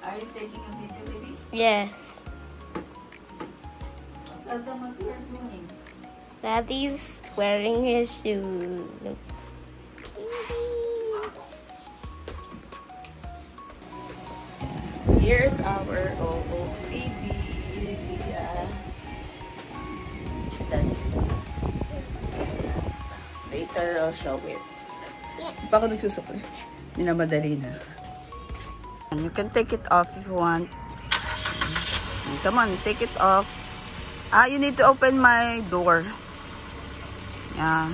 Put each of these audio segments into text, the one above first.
Are you taking a video, baby? Yes. Tell them what you're doing. Daddy's wearing his shoes. Here's our baby. Later, I'll show it. Yeah. Baka nagsusukli. Minamadali na. You can take it off if you want. Come on, take it off. You need to open my door. Yeah.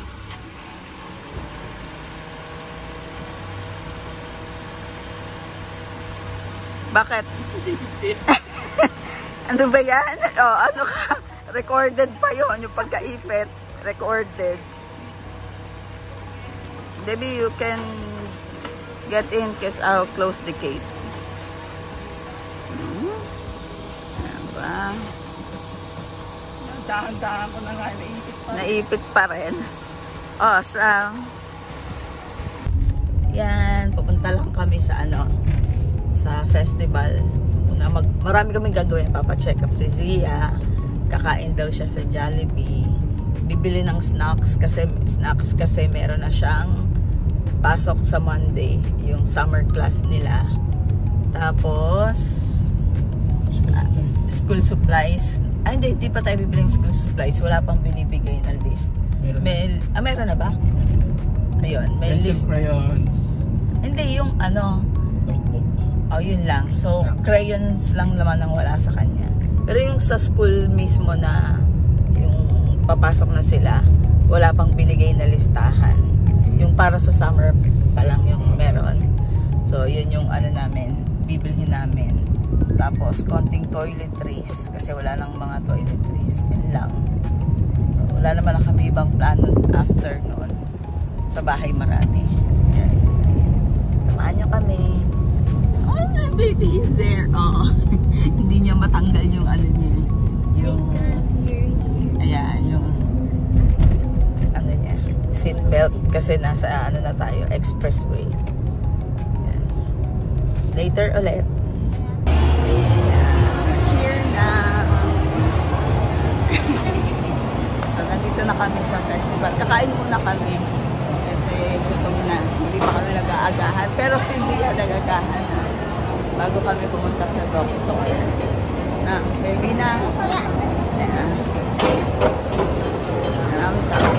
Bakit? Ano ba yan? Oh, ano ka? Recorded pa yon yung pagkaipit. Recorded. Maybe you can get in because I'll close the gate. Diba? Dahan-dahan ko na nga, naipit pa. Naipit pa rin. Oh, yan, pupunta lang kami sa sa festival. Marami kaming gagawin. Papa-check up si Zia. Kakain daw siya sa Jollibee. Bibili ng snacks kasi meron na siyang pasok sa Monday, yung summer class nila. Tapos school supplies. Hindi pa tayo bibiling school supplies. Wala pang binibigay na list. Meron na ba? Ayun, may list. Crayons. Hindi, yung yun lang. So, crayons lang naman ang wala sa kanya. Pero yung sa school mismo na yung papasok na sila, wala pang binigay na listahan. Yung para sa summer pa lang yung meron. So, yun yung namin, bibilhin namin. Tapos, konting toiletries. Kasi wala nang mga toiletries. Yun lang. So, wala naman na kami ibang plano after noon. Sa bahay marami. Yan. Samahan nyo kami. Oh, my baby is there. Oh. Hindi niya matanggal yung niya. Yung, ayan, yung niya. Seatbelt. Kasi nasa na tayo. Expressway. Ayan. Later ulit. Here na. So, nandito na kami sa festival. Kakain muna kami. Kasi gutom na. Hindi pa kami nag-aagahan. Pero si Zia nag-aagahan na. Bago kami pumunta sa doctor. Na, baby na. Yeah. Ayan. Maraming tao.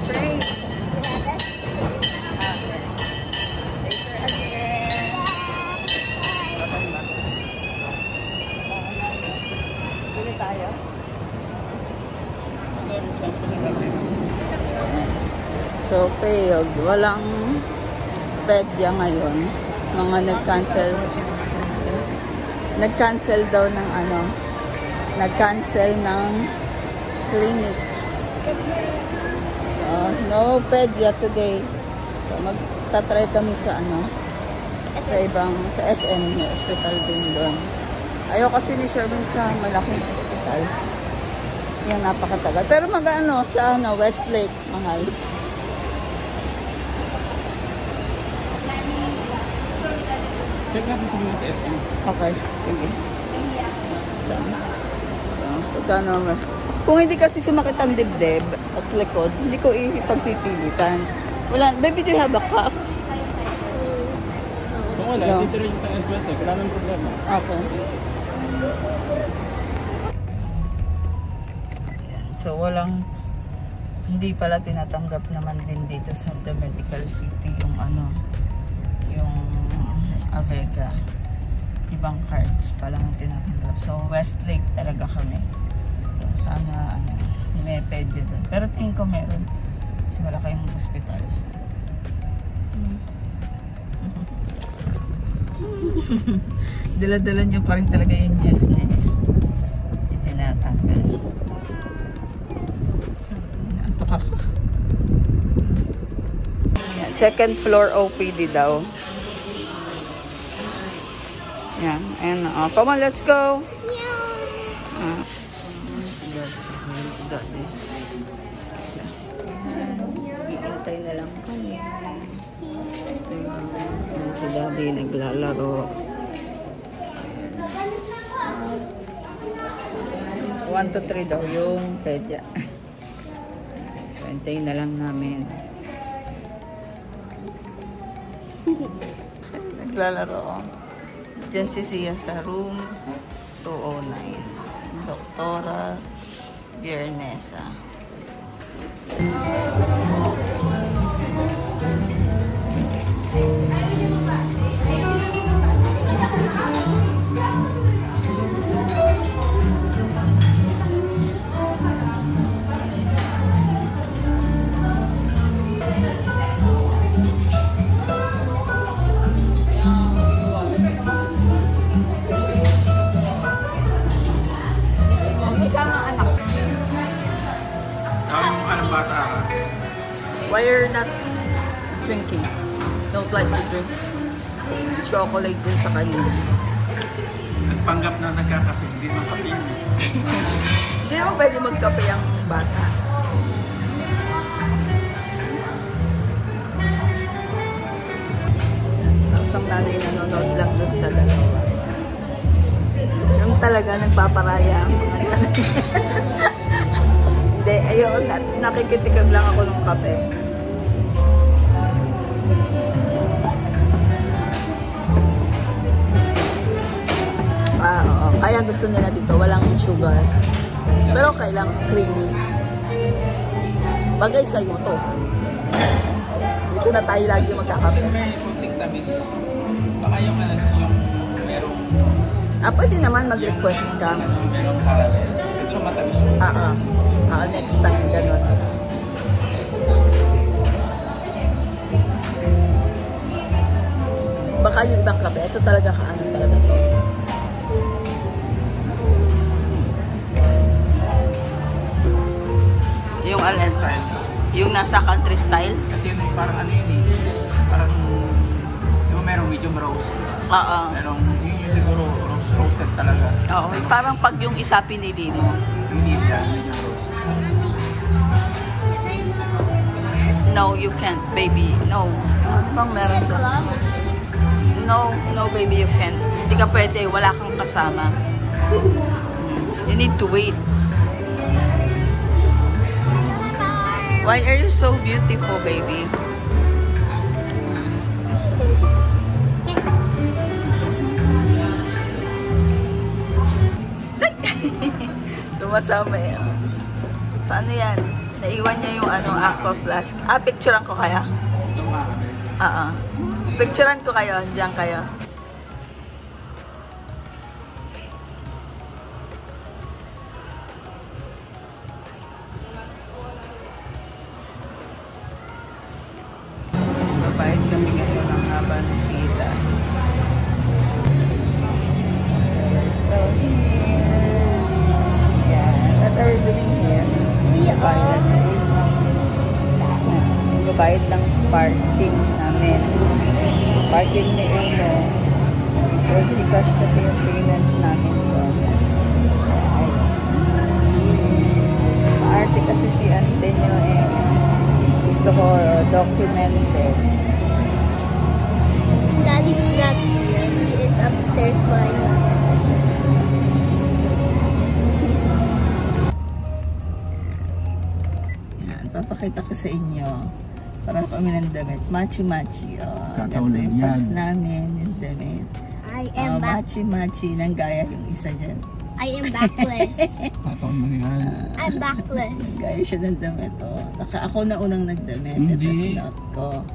Train. Later again. Pili tayo. So, failed. Walang pedya ngayon. Mga nag-cancel daw ng nag-cancel ng clinic. So, no pedya today. So, magta-try kami sa sa SM hospital din doon. Ayaw kasi ni Sherman sa malaking hospital. Yan, napakatagal. Pero sa Westlake, mahal. Check natin kung sa SM. Okay, sige. Kung hindi kasi sumakit ang dibdib at likod, hindi ko ipagpipilitan. Wala, baby, do you have a cough? Kung wala, No. dito rin yung taas-west. Wala nang problema. Okay. So, hindi pala tinatanggap naman din dito sa The Medical City yung yung Avega. Ibang cards pa lang tinatanggap. So, Westlake talaga kami. So, sana may pedya doon. Pero tingin ko meron. Kasi malaki yung hospital. Dala-dala niyo pa rin talaga yung juice niya. Hindi tinatanggal. Antok ako. Second floor OPD daw. Yan. And, come on, let's go. Iintay na lang kami. Si Daddy naglalaro. 1 to 3 daw yung pedya. So, hintayin na lang namin. Naglalaro. Diyan si Sia sa room 209. Doktora Biernesa. Why you're not drinking? Don't like to drink chocolate din sa kayo. Nagpanggap na nagkakape, hindi naman kape yun. Hindi naman pwede magkape ang bata. Tapos ang nanay nanonood lang dun sa dalawa. Yung talaga nagpaparaya ang mga nanay. Hindi, ayun, nakikitikag lang ako ng kape. Oo. Kaya gusto nila dito, walang sugar. Pero okay lang, creamy. Bagay sa'yo to. Dito na tayo lagi magkakape. May kunting tamis. Baka yung merong... Pwede naman mag-request ka. Merong caramel. Ito matamis. Next time, ganun. Baka yung ibang kape, ito talaga kaano talaga to. Yung alin style. Yung nasa country style? Kasi parang ano yun eh. Parang yung merong medium roast. Oo. Merong yung siguro roasted talaga. Oo. Parang pag yung isa pinili mo. Hindi yan, medium roast. No, you can't, baby. No. Ano bang meron doon? No, baby, you can't. Hindi ka pwede. Wala kang kasama. You need to wait. Why are you so beautiful, baby? Sumasama eh. Paano yan? Naiwan niya yung aqua flask. Picturean ko kaya? Picturean ko kayo. Diyan kayo. Babayad kami ngayon ng haba ng pila. What are we doing here? Babayad ng parking namin. Parking ni Uno. Worthy cash kasi yung payment namin doon. Maarte kasi si Antonio eh. Gusto ko documented. Daddy's not here. He is upstairs buying. Yan, papakita ko sa inyo. Para kami ng damit. Machi-machi. Ganito yung pants namin. Yung damit. I am Machi-machi. Nang gaya yung isa dyan. I am backless. I'm backless. Gaya siya ng damit. Ako na unang nagdamit. Ito sinuot ko.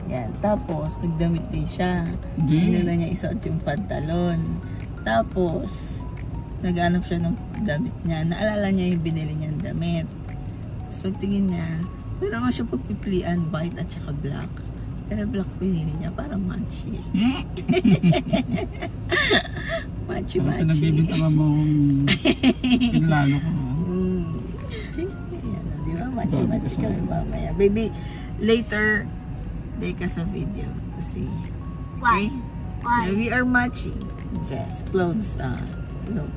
Yan. Tapos, nagdamit din siya. Inuna niya isuot yung pantalon. Tapos, naghanap siya ng damit niya. Naalala niya yung binili niyang damit. So, tingin niya, pero nga siya pagpipilian, white at saka black. Pero black pinili niya, parang matchy. Matchy. Nagbibintama mo pinlalo ko. Yan, di ba? Matchy kami mamaya. Baby, later, take us a video to see. Why? Okay? Why? Now, we are matching dress, clothes. Look.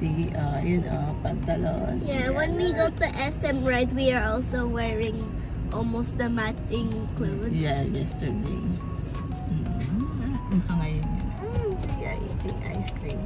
See, yun, pantalon. Yeah, when we go to SM Ride, we are also wearing almost the matching clothes. Yeah, yesterday. Uso ngayon yun. Si eating ice cream.